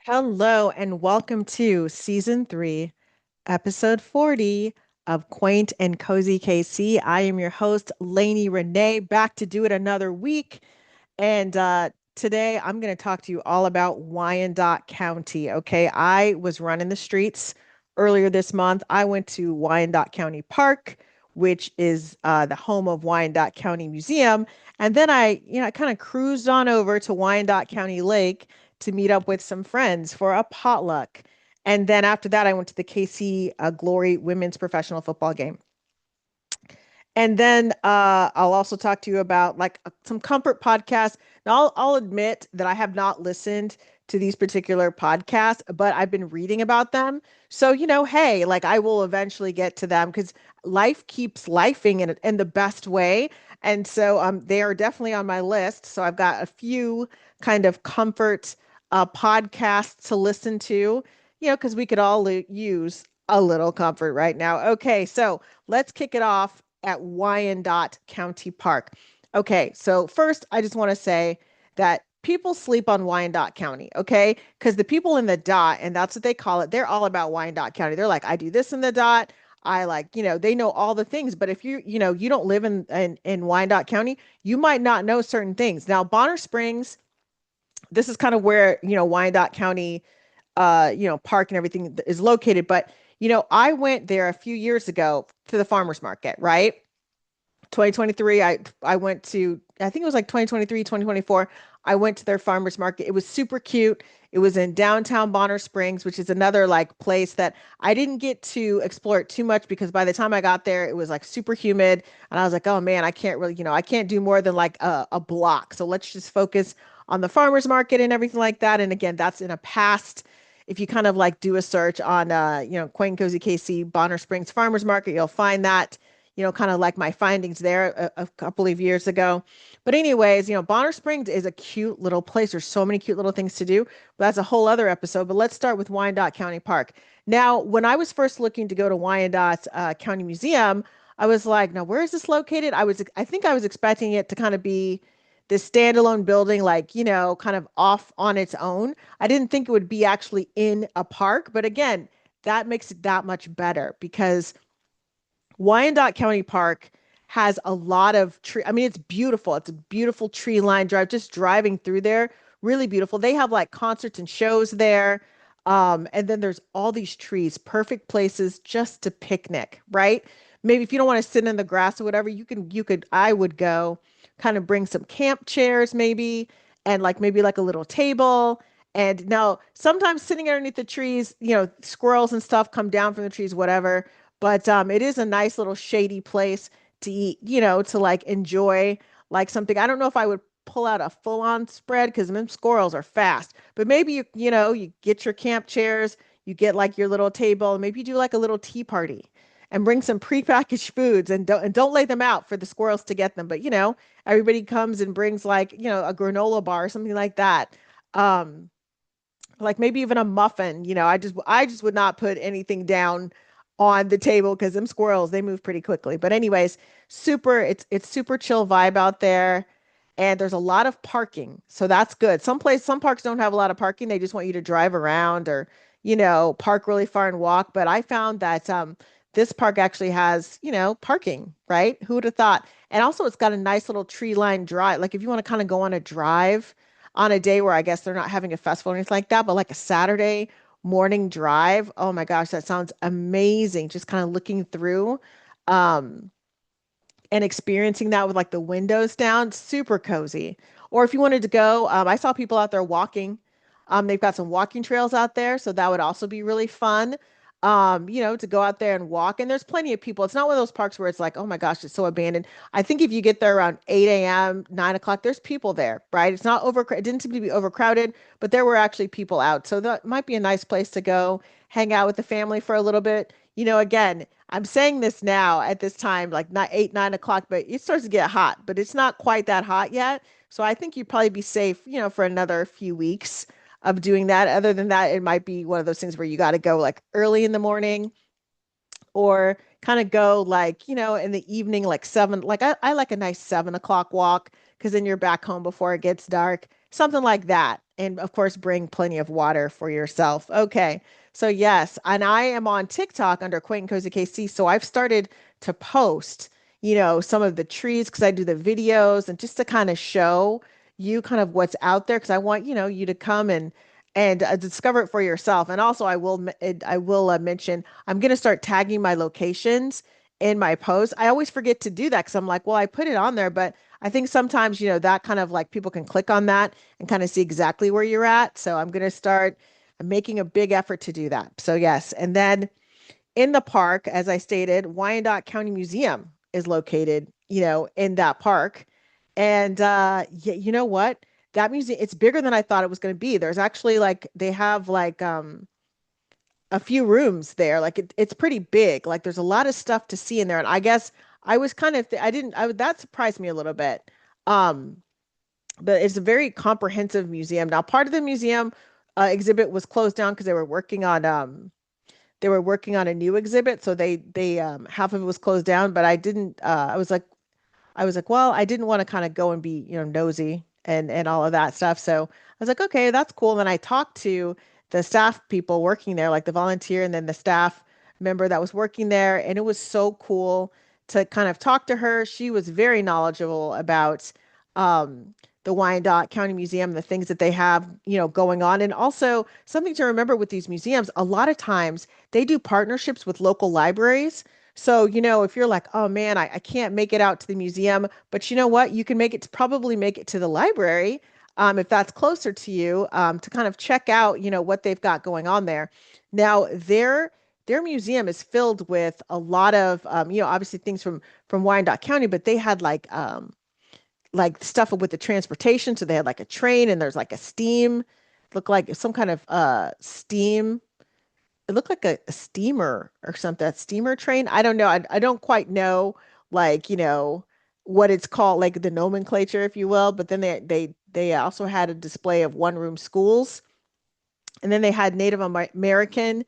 Hello and welcome to season 3, episode 40 of Quaint and Cozy KC. I am your host, Lainey Renee, back to do it another week. And today I'm going to talk to you all about Wyandotte County. Okay, I was running the streets earlier this month. I went to Wyandotte County Park, which is the home of Wyandotte County Museum. And then I kind of cruised on over to Wyandotte County Lake to meet up with some friends for a potluck. And then after that, I went to the KC Glory women's professional football game. And then I'll also talk to you about like some comfort podcasts. Now, I'll admit that I have not listened to these particular podcasts, but I've been reading about them. So, hey, like I will eventually get to them because life keeps lifing in the best way. And so they are definitely on my list. So I've got a few kind of comfort podcasts to listen to, because we could all use a little comfort right now. Okay, so let's kick it off at Wyandotte County Park. Okay, so first, I just want to say that people sleep on Wyandotte County, okay? Because the people in the dot, and that's what they call it, they're all about Wyandotte County. They're like, I do this in the dot. I like, they know all the things. But if you don't live in Wyandotte County, you might not know certain things. Now, Bonner Springs, this is kind of where, Wyandotte County park and everything is located. But, I went there a few years ago to the farmers market, right? 2023, I went to, I think it was like 2023, 2024. I went to their farmers market. It was super cute. It was in downtown Bonner Springs, which is another like place that I didn't get to explore it too much because by the time I got there, it was like super humid. And I was like, oh man, I can't really, I can't do more than like a block. So let's just focus on the farmers market and everything like that. And again, that's in a past. If you kind of like do a search on, Quaint and Cozy KC Bonner Springs Farmers Market, you'll find that kind of like my findings there a couple of years ago. But anyways, Bonner Springs is a cute little place. There's so many cute little things to do. But that's a whole other episode. But let's start with Wyandotte County Park. Now, when I was first looking to go to Wyandotte County Museum, I was like, now where is this located? I think I was expecting it to kind of be this standalone building, like, kind of off on its own. I didn't think it would be actually in a park. But again, that makes it that much better because Wyandotte County Park has a lot of tree. I mean, it's beautiful. It's a beautiful tree line drive. Just driving through there, really beautiful. They have like concerts and shows there. And then there's all these trees, perfect places just to picnic, right? Maybe if you don't want to sit in the grass or whatever, I would go kind of bring some camp chairs maybe, and like maybe like a little table. And now sometimes sitting underneath the trees, squirrels and stuff come down from the trees, whatever. But it is a nice little shady place to eat, to like enjoy like something. I don't know if I would pull out a full-on spread because them squirrels are fast. But maybe you get your camp chairs, you get like your little table, maybe you do like a little tea party and bring some prepackaged foods and don't lay them out for the squirrels to get them. But everybody comes and brings like, a granola bar or something like that. Um, like maybe even a muffin. I just would not put anything down on the table because them squirrels, they move pretty quickly. But anyways, it's super chill vibe out there. And there's a lot of parking. So that's good. Some parks don't have a lot of parking. They just want you to drive around or, park really far and walk. But I found that this park actually has, parking, right? Who would have thought? And also it's got a nice little tree line drive. Like if you want to kind of go on a drive on a day where I guess they're not having a festival or anything like that, but like a Saturday morning drive. Oh my gosh, that sounds amazing. Just kind of looking through um and experiencing that with like the windows down, super cozy. Or if you wanted to go, I saw people out there walking. They've got some walking trails out there, so that would also be really fun. To go out there and walk. And there's plenty of people. It's not one of those parks where it's like, oh my gosh, it's so abandoned. I think if you get there around 8 a.m., 9 o'clock, there's people there, right? It's not over, it didn't seem to be overcrowded, but there were actually people out. So that might be a nice place to go hang out with the family for a little bit. Again, I'm saying this now at this time, like not 8, 9 o'clock, but it starts to get hot, but it's not quite that hot yet. So I think you'd probably be safe, for another few weeks of doing that. Other than that, it might be one of those things where you got to go like early in the morning or kind of go like, in the evening, like seven. Like I like a nice 7 o'clock walk because then you're back home before it gets dark, something like that. And of course, bring plenty of water for yourself. Okay. So yes, and I am on TikTok under Quaint and Cozy KC. So I've started to post, some of the trees because I do the videos and just to kind of show you kind of what's out there because I want, you to come and discover it for yourself. And also I will mention I'm going to start tagging my locations in my posts. I always forget to do that because I'm like, well, I put it on there, but I think sometimes, that kind of like people can click on that and kind of see exactly where you're at. So I'm going to start making a big effort to do that. So yes. And then in the park, as I stated, Wyandotte County Museum is located, in that park. And yeah, you know what? That museum, it's bigger than I thought it was going to be. There's actually like they have like a few rooms there. Like it's pretty big. Like there's a lot of stuff to see in there. And I guess I was kind of I didn't I that surprised me a little bit. Um but it's a very comprehensive museum. Now, part of the museum exhibit was closed down because they were working on a new exhibit, so they half of it was closed down. But I didn't. I was like, well, I didn't want to kind of go and be, nosy and all of that stuff. So I was like, okay, that's cool. And then I talked to the staff people working there, like the volunteer and then the staff member that was working there, and it was so cool to kind of talk to her. She was very knowledgeable about the Wyandotte County Museum, the things that they have, going on. And also something to remember with these museums, a lot of times they do partnerships with local libraries. So, if you're like, oh man, I can't make it out to the museum, but you know what? You can probably make it to the library, if that's closer to you, to kind of check out, what they've got going on there. Now, their museum is filled with a lot of, obviously things from Wyandotte County, but they had like stuff with the transportation. So they had like a train and there's like a steam, looked like some kind of steam it looked like a steamer or something, a steamer train. I don't know. I don't quite know, like, what it's called, like the nomenclature, if you will. But then they also had a display of one room schools, and then they had Native American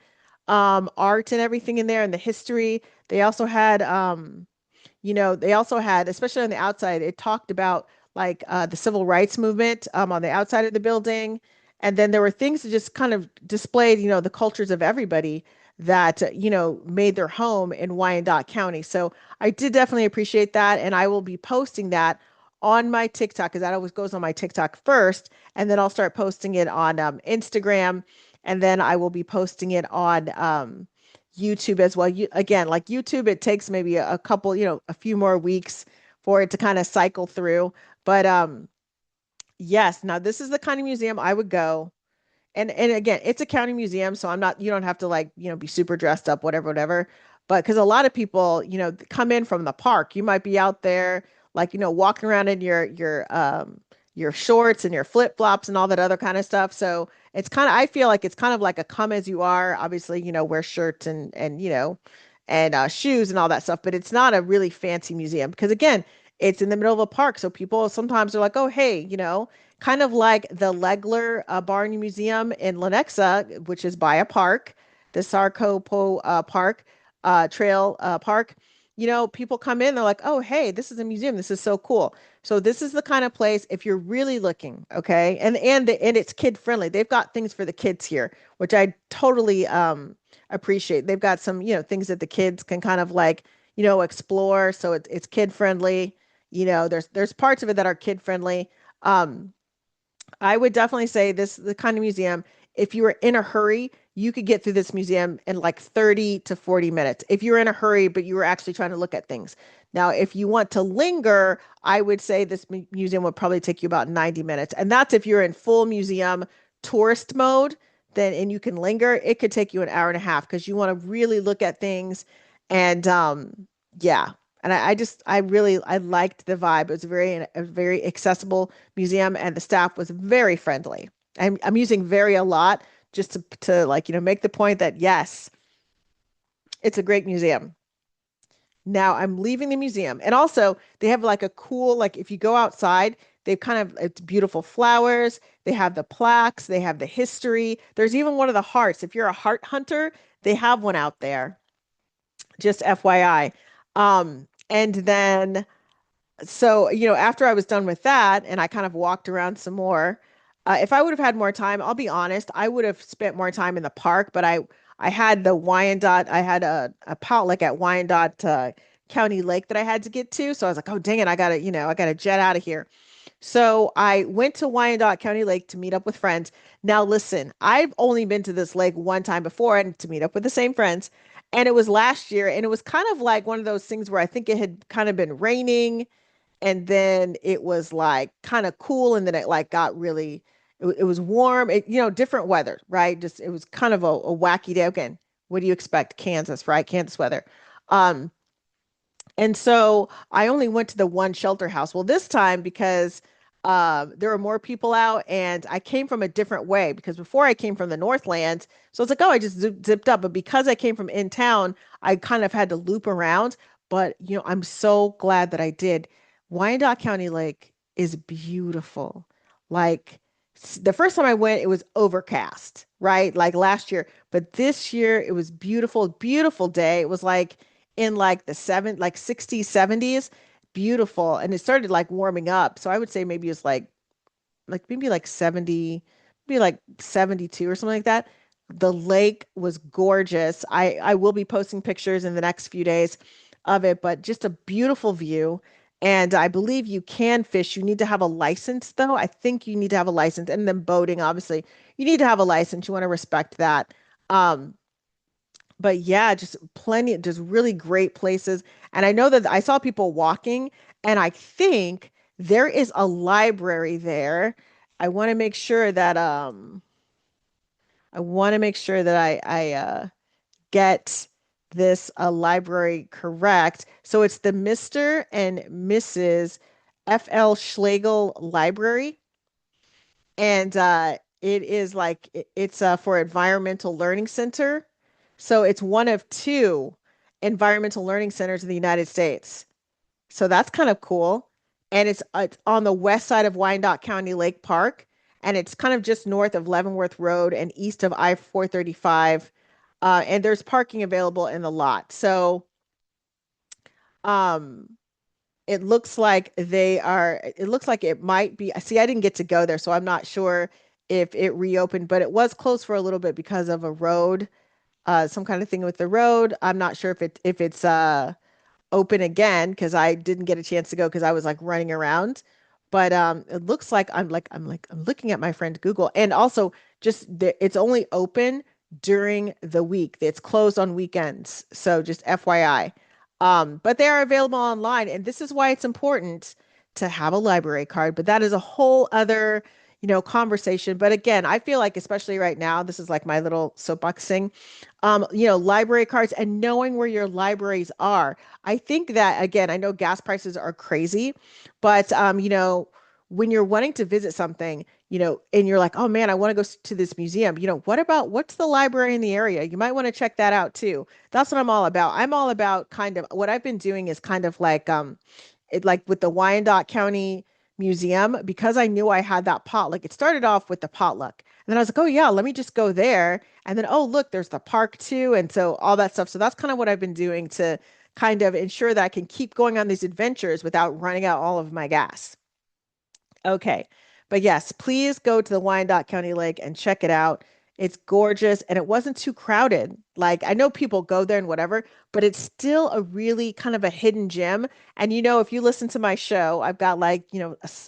art and everything in there, and the history. They also had they also had, especially on the outside, it talked about like the civil rights movement on the outside of the building. And then there were things that just kind of displayed, the cultures of everybody that, made their home in Wyandotte County. So I did definitely appreciate that. And I will be posting that on my TikTok because that always goes on my TikTok first. And then I'll start posting it on Instagram. And then I will be posting it on YouTube as well. Again, like YouTube, it takes maybe a couple, a few more weeks for it to kind of cycle through. But yes, now this is the kind of museum I would go. And again, it's a county museum, so you don't have to like, be super dressed up, whatever, whatever. But because a lot of people, come in from the park, you might be out there like, walking around in your shorts and your flip-flops and all that other kind of stuff. So it's kind of I feel like it's kind of like a come as you are. Obviously, wear shirts and shoes and all that stuff, but it's not a really fancy museum because again, it's in the middle of a park. So people sometimes are like, oh, hey, kind of like the Legler Barney Museum in Lenexa, which is by a park, the Sarcopo Park Trail Park. People come in, they're like, oh, hey, this is a museum. This is so cool. So this is the kind of place if you're really looking, okay, and it's kid friendly. They've got things for the kids here, which I totally appreciate. They've got some, things that the kids can kind of like, explore. So it's kid friendly. There's parts of it that are kid friendly. Um, I would definitely say this is the kind of museum, if you were in a hurry, you could get through this museum in like 30 to 40 minutes. If you're in a hurry, but you were actually trying to look at things. Now, if you want to linger, I would say this museum would probably take you about 90 minutes. And that's if you're in full museum tourist mode, then and you can linger, it could take you an hour and a half because you want to really look at things. And yeah. And I liked the vibe. It was a very accessible museum and the staff was very friendly. I'm using very a lot just to like, make the point that yes, it's a great museum. Now I'm leaving the museum. And also they have like a cool, like if you go outside, they've kind of it's beautiful flowers. They have the plaques, they have the history. There's even one of the hearts. If you're a heart hunter, they have one out there. Just FYI. And then so, after I was done with that and I kind of walked around some more, If I would have had more time, I'll be honest, I would have spent more time in the park, but I had the Wyandotte, I had a potluck at Wyandotte County Lake that I had to get to. So I was like, oh dang it, I gotta jet out of here. So I went to Wyandotte County Lake to meet up with friends. Now listen, I've only been to this lake one time before and to meet up with the same friends. And it was last year, and it was kind of like one of those things where I think it had kind of been raining and then it was like kind of cool and then it like got really it was warm different weather, right? Just it was kind of a wacky day. Again, what do you expect? Kansas, right? Kansas weather. um and so I only went to the one shelter house. Well, this time because there were more people out and I came from a different way because before I came from the Northlands. So it's like, oh, I just zipped up. But because I came from in town, I kind of had to loop around. But, I'm so glad that I did. Wyandotte County Lake is beautiful. Like the first time I went, it was overcast, right? Like last year. But this year, it was beautiful, beautiful day. It was like in like the like 60s, 70s, beautiful. And it started like warming up. So I would say maybe it's like maybe like 70, maybe like 72 or something like that. The lake was gorgeous. I will be posting pictures in the next few days of it, but just a beautiful view. And I believe you can fish. You need to have a license, though. I think you need to have a license. And then boating, obviously, you need to have a license. You want to respect that. Um, but yeah, just plenty, just really great places. And I know that I saw people walking, and I think there is a library there. I want to make sure that I want to make sure that I get this library correct. So it's the Mr. and Mrs. F.L. Schlegel Library, and it is like it's for Environmental Learning Center. So it's one of two environmental learning centers in the United States. So that's kind of cool. And it's on the west side of Wyandotte County Lake Park, and it's kind of just north of Leavenworth Road and east of I-435. And there's parking available in the lot. So um, it looks like it might be. See, I didn't get to go there, so I'm not sure if it reopened, but it was closed for a little bit because of a road, some kind of thing with the road. I'm not sure if it's open again because I didn't get a chance to go because I was like running around. But it looks like I'm looking at my friend Google, and also it's only open during the week. It's closed on weekends. So just FYI. But they are available online, and this is why it's important to have a library card. But that is a whole other, conversation. But again, I feel like especially right now, this is like my little soapbox thing. Library cards and knowing where your libraries are. I think that again, I know gas prices are crazy, but when you're wanting to visit something, and you're like, oh man, I want to go to this museum. What's the library in the area? You might want to check that out too. That's what I'm all about. I'm all about kind of what I've been doing is kind of like it like with the Wyandotte County Museum because I knew I had that potluck. It started off with the potluck. And then I was like, oh yeah, let me just go there. And then, oh, look, there's the park too. And so all that stuff. So that's kind of what I've been doing to kind of ensure that I can keep going on these adventures without running out all of my gas. Okay. But yes, please go to the Wyandotte County Lake and check it out. It's gorgeous and it wasn't too crowded. Like I know people go there and whatever, but it's still a really kind of a hidden gem. And if you listen to my show, I've got like,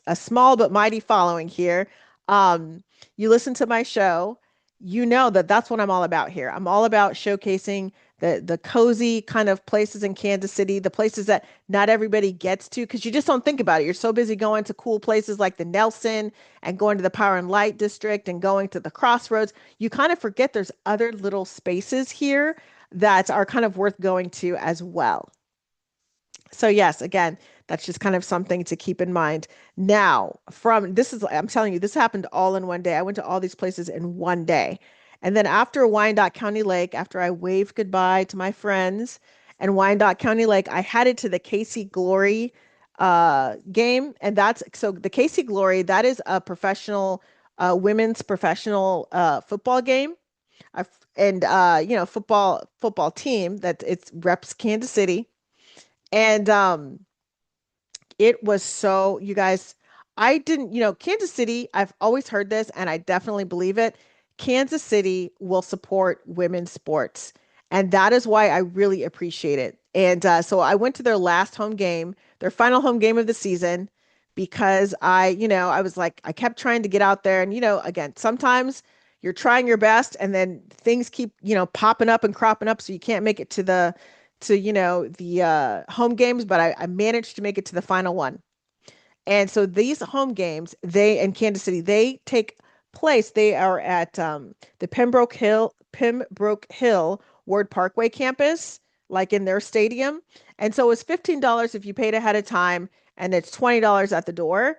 a small but mighty following here. You listen to my show, you know that that's what I'm all about here. I'm all about showcasing the cozy kind of places in Kansas City, the places that not everybody gets to because you just don't think about it. You're so busy going to cool places like the Nelson and going to the Power and Light District and going to the Crossroads. You kind of forget there's other little spaces here that are kind of worth going to as well. So yes, again, that's just kind of something to keep in mind. Now, I'm telling you, this happened all in one day. I went to all these places in one day. And then after Wyandotte County Lake, after I waved goodbye to my friends and Wyandotte County Lake, I headed to the KC Glory game. And that's so the KC Glory, that is a professional women's professional football game. And football team that it's reps Kansas City. And it was so, you guys, I didn't, Kansas City, I've always heard this and I definitely believe it. Kansas City will support women's sports. And that is why I really appreciate it. And so I went to their last home game, their final home game of the season, because I was like, I kept trying to get out there. And, again, sometimes you're trying your best and then things keep, popping up and cropping up. So you can't make it to the home games, but I managed to make it to the final one. And so these home games, they in Kansas City, they take place. They are at the Pembroke Hill Ward Parkway campus, like in their stadium. And so it's $15 if you paid ahead of time, and it's $20 at the door.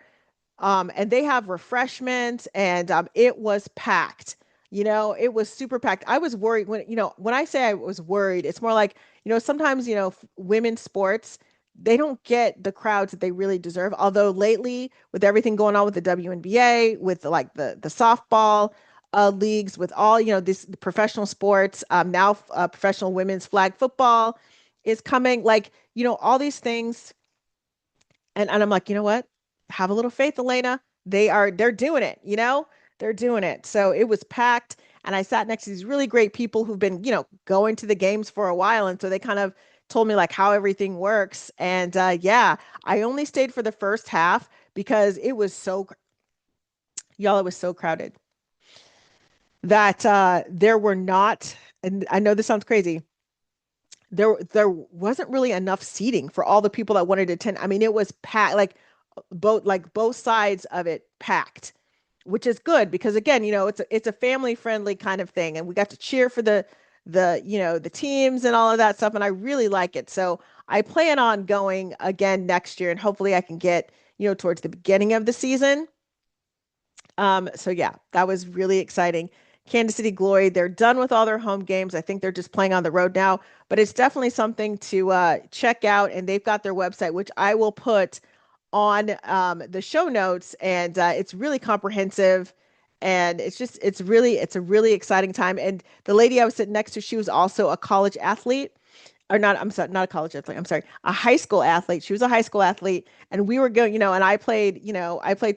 And they have refreshments, and it was packed. It was super packed. I was worried when I say I was worried, it's more like, sometimes, women's sports, they don't get the crowds that they really deserve. Although lately, with everything going on with the WNBA, with like the softball leagues, with all, this the professional sports, now professional women's flag football is coming, like, all these things and I'm like, you know what? Have a little faith, Elena. They're doing it, They're doing it. So it was packed. And I sat next to these really great people who've been, going to the games for a while. And so they kind of told me like how everything works. And yeah, I only stayed for the first half because y'all, it was so crowded that there were not, and I know this sounds crazy, there wasn't really enough seating for all the people that wanted to attend. I mean, it was packed, like both sides of it packed, which is good because again, it's a family friendly kind of thing, and we got to cheer for the teams and all of that stuff, and I really like it. So I plan on going again next year, and hopefully I can get towards the beginning of the season. So yeah, that was really exciting. Kansas City Glory, they're done with all their home games. I think they're just playing on the road now, but it's definitely something to check out. And they've got their website, which I will put on the show notes. And it's really comprehensive. And it's a really exciting time. And the lady I was sitting next to, she was also a college athlete or not, I'm sorry, not a college athlete. I'm sorry, a high school athlete. She was a high school athlete, and we were going, and I played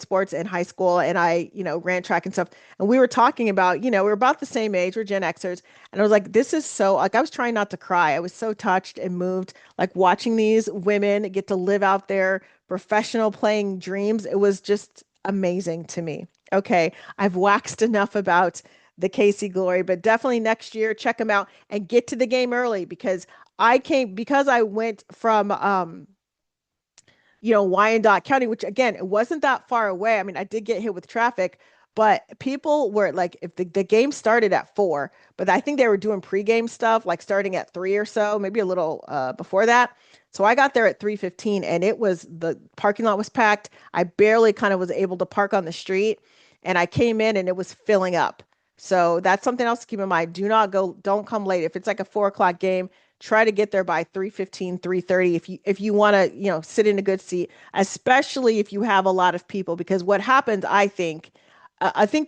sports in high school, and I, ran track and stuff. And we were talking about, we were about the same age, we're Gen Xers, and I was like, this is so, like, I was trying not to cry. I was so touched and moved, like watching these women get to live out their professional playing dreams. It was just amazing to me. Okay, I've waxed enough about the KC Glory, but definitely next year, check them out and get to the game early because I went from Wyandotte County, which again, it wasn't that far away. I mean, I did get hit with traffic, but people were like, if the game started at 4, but I think they were doing pregame stuff, like starting at 3 or so, maybe a little before that. So I got there at 3:15 and the parking lot was packed. I barely kind of was able to park on the street, and I came in and it was filling up. So that's something else to keep in mind. Don't come late. If it's like a 4 o'clock game, try to get there by 3:15, 3:30 if you want to, sit in a good seat, especially if you have a lot of people, because what happened, I think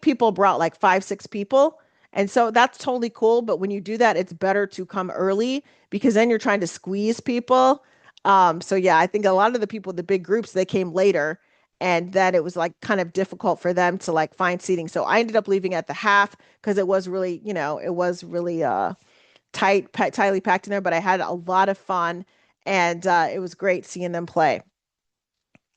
people brought like 5, 6 people. And so that's totally cool. But when you do that, it's better to come early because then you're trying to squeeze people. So yeah, I think a lot of the people, the big groups, they came later, and then it was like kind of difficult for them to like find seating. So I ended up leaving at the half because it was really tightly packed in there, but I had a lot of fun, and it was great seeing them play.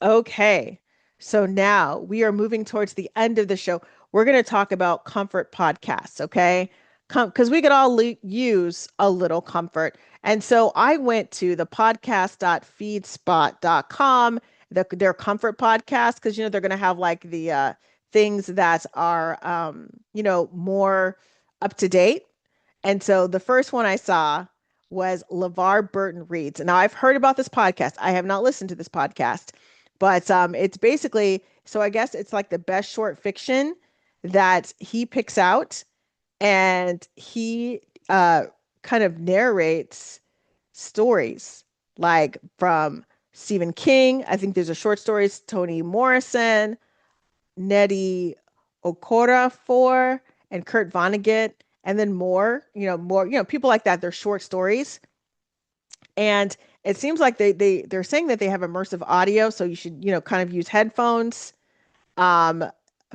Okay, so now we are moving towards the end of the show. We're going to talk about comfort podcasts, okay? Because we could all use a little comfort. And so I went to the podcast.feedspot.com, their comfort podcast, because, they're going to have like the things that are, more up to date. And so the first one I saw was LeVar Burton Reads. And now I've heard about this podcast. I have not listened to this podcast, but it's basically, so I guess it's like the best short fiction that he picks out, and he kind of narrates stories like from Stephen King. I think there's a short stories, Toni Morrison, Nettie Okorafor, and Kurt Vonnegut, and then people like that. They're short stories, and it seems like they're saying that they have immersive audio, so you should kind of use headphones. um,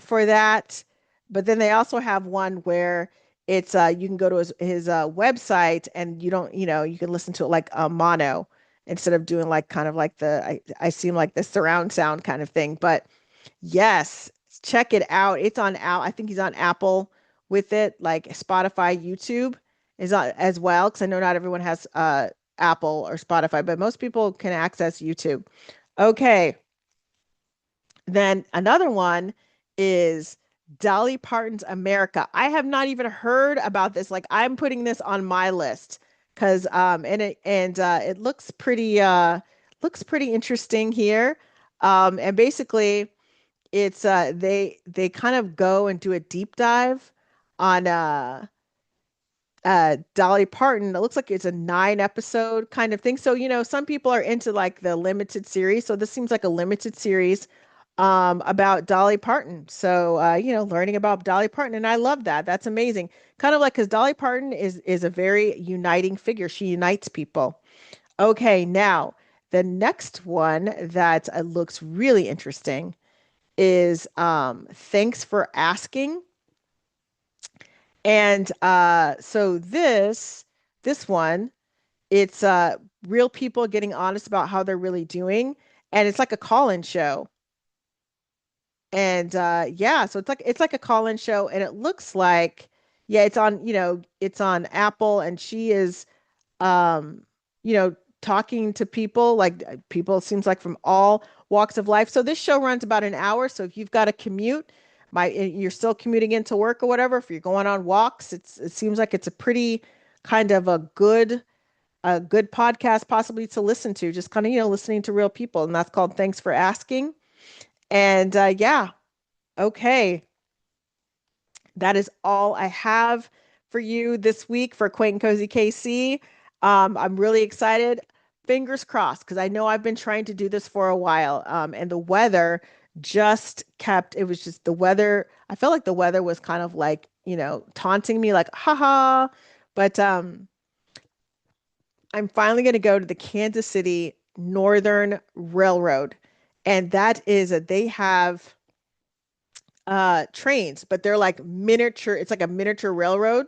for that. But then they also have one where it's you can go to his website and you don't, you can listen to it like mono instead of doing like kind of like I seem like the surround sound kind of thing. But yes, check it out. It's on out. I think he's on Apple with it, like Spotify, YouTube is on as well. Because I know not everyone has Apple or Spotify, but most people can access YouTube. Okay, then another one is Dolly Parton's America. I have not even heard about this. Like I'm putting this on my list because it looks pretty interesting here. And basically it's they kind of go and do a deep dive on Dolly Parton. It looks like it's a 9 episode kind of thing. So, some people are into like the limited series. So this seems like a limited series about Dolly Parton. So, learning about Dolly Parton. And I love that. That's amazing. Kind of like because Dolly Parton is a very uniting figure. She unites people. Okay, now the next one that looks really interesting is Thanks for Asking. And so this one, it's real people getting honest about how they're really doing, and it's like a call-in show. And yeah, so it's like a call-in show, and it looks like yeah, it's on Apple, and she is um, you know, talking to people like people it seems like from all walks of life. So this show runs about an hour. So if you've got a commute, you're still commuting into work or whatever, if you're going on walks, it seems like it's a pretty kind of a good podcast possibly to listen to, just kind of, listening to real people. And that's called Thanks for Asking. And yeah, okay. That is all I have for you this week for Quaint and Cozy KC. I'm really excited. Fingers crossed, because I know I've been trying to do this for a while. And the weather it was just the weather. I felt like the weather was kind of like, taunting me, like, haha. But I'm finally going to go to the Kansas City Northern Railroad. And that is that they have trains, but they're like miniature, it's like a miniature railroad,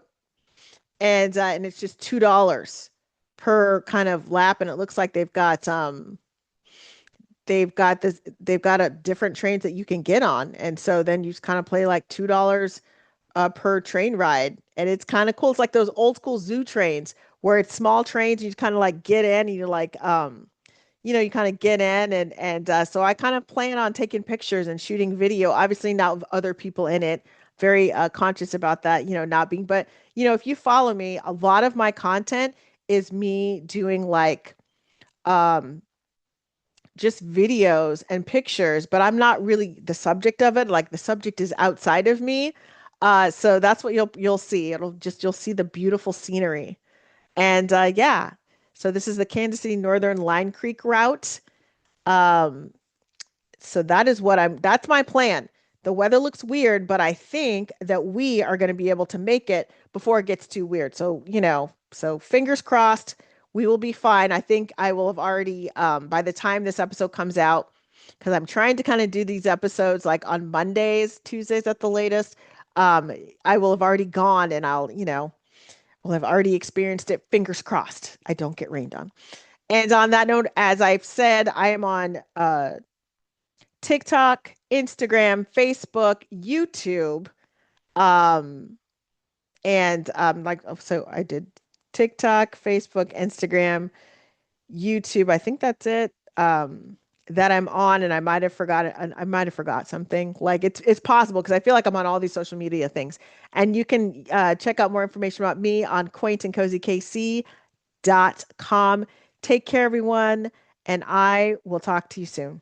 and it's just $2 per kind of lap, and it looks like they've got a different trains that you can get on, and so then you just kind of play like $2 per train ride, and it's kind of cool. It's like those old school zoo trains where it's small trains, you just kind of like get in and you're like you kind of get in, and so I kind of plan on taking pictures and shooting video, obviously not with other people in it. Very conscious about that, not being, but if you follow me, a lot of my content is me doing like um just videos and pictures, but I'm not really the subject of it. Like the subject is outside of me. So that's what you'll see. You'll see the beautiful scenery. And yeah, so this is the Kansas City Northern Line Creek route. Um, so that's my plan. The weather looks weird, but I think that we are going to be able to make it before it gets too weird. So, so fingers crossed, we will be fine. I think I will have already, by the time this episode comes out, because I'm trying to kind of do these episodes like on Mondays, Tuesdays at the latest. Um, I will have already gone and will have already experienced it. Fingers crossed, I don't get rained on. And on that note, as I've said, I am on TikTok, Instagram, Facebook, YouTube. Um, and like so I did TikTok, Facebook, Instagram, YouTube. I think that's it. That I'm on, and I might have forgot something. Like it's possible because I feel like I'm on all these social media things. And you can check out more information about me on quaintandcozykc.com. Take care, everyone, and I will talk to you soon.